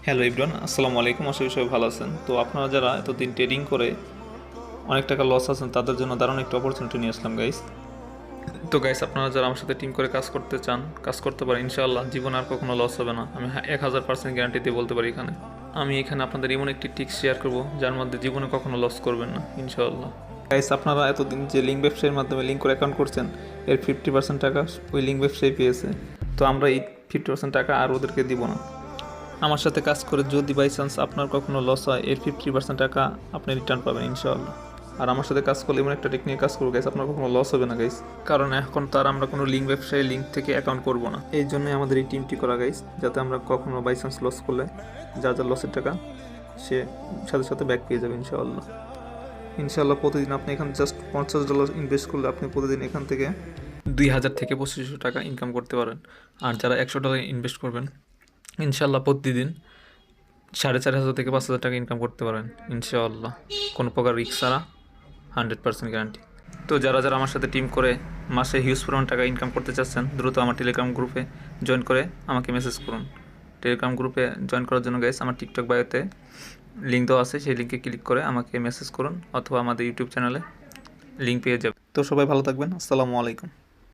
Hello Ibran, আসসালামু আলাইকুম। আশা করি সবাই ভালো আছেন। তো আপনারা যারা এতদিন ট্রেডিং করে অনেক টাকা লস আছেন তাদের জন্য দারুণ একটা অপরচুনিটি নিয়ে আসলাম গাইস। তো গাইস, আপনারা যারা আমার সাথে টিম করে কাজ করতে চান, কাজ করতে পারেন ইনশাআল্লাহ। জীবন আর কখনো লস হবে না, আমি 1000% গ্যারান্টি দিয়ে বলতে পারি। আমি এখানে আপনাদের এমন একটি টিক্স শেয়ার করব যার মধ্যে জীবনে কখনো লস করবেন না ইনশাআল্লাহ। গাইস, আপনারা এতদিন যে লিঙ্ক ব্যবসায়ের মাধ্যমে লিঙ্ক করে অ্যাকাউন্ট করছেন, এর 50% টাকা ওই লিঙ্ক ব্যবসায়ী পেয়েছে। তো আমরা এই 50% টাকা আর ওদেরকে দিব না। আমার সাথে কাজ করে যদি বাই চান্স আপনার কখনো লস হয়, এর 50% টাকা আপনি রিটার্ন পাবেন ইনশাআল্লাহ। আর আমার সাথে কাজ করলে এমন একটা টেকনিক কাজ করবো গাইস, আপনার কখনো লস হবে না গাইস। কারণ এখন তার আমরা কোনো লিঙ্ক ব্যবসায়ী লিঙ্ক থেকে অ্যাকাউন্ট করবো না। এই জন্যই আমাদের এই টিমটি করা গাইস, যাতে আমরা কখনো বাই চান্স লস করলে যা যা লসের টাকা সে সাথে সাথে ব্যাক পেয়ে যাবে ইনশাআল্লাহ। ইনশাআল্লাহ প্রতিদিন আপনি এখানে জাস্ট $50 ইনভেস্ট করলে আপনি প্রতিদিন এখান থেকে 2000 থেকে 2500 টাকা ইনকাম করতে পারেন। আর যারা $100 ইনভেস্ট করবেন, ইনশাআল্লাহ প্রতিদিন 4500 থেকে 5000 টাকা ইনকাম করতে পারেন ইনশাআল্লাহ, কোনো প্রকার রিস্ক ছাড়া, 100% গ্যারান্টি। তো যারা যারা আমার সাথে টিম করে মাসে হিউজ পরিমাণ টাকা ইনকাম করতে চাচ্ছেন, দ্রুত আমার টেলিগ্রাম গ্রুপে জয়েন করে আমাকে মেসেজ করুন। টেলিগ্রাম গ্রুপে জয়েন করার জন্য গাইস আমার টিকটক বায়োতে লিঙ্ক দেওয়া আছে, সেই লিঙ্কে ক্লিক করে আমাকে মেসেজ করুন, অথবা আমাদের ইউটিউব চ্যানেলে লিঙ্ক পেয়ে যাবেন। তো সবাই ভালো থাকবেন, আসসালামু আলাইকুম।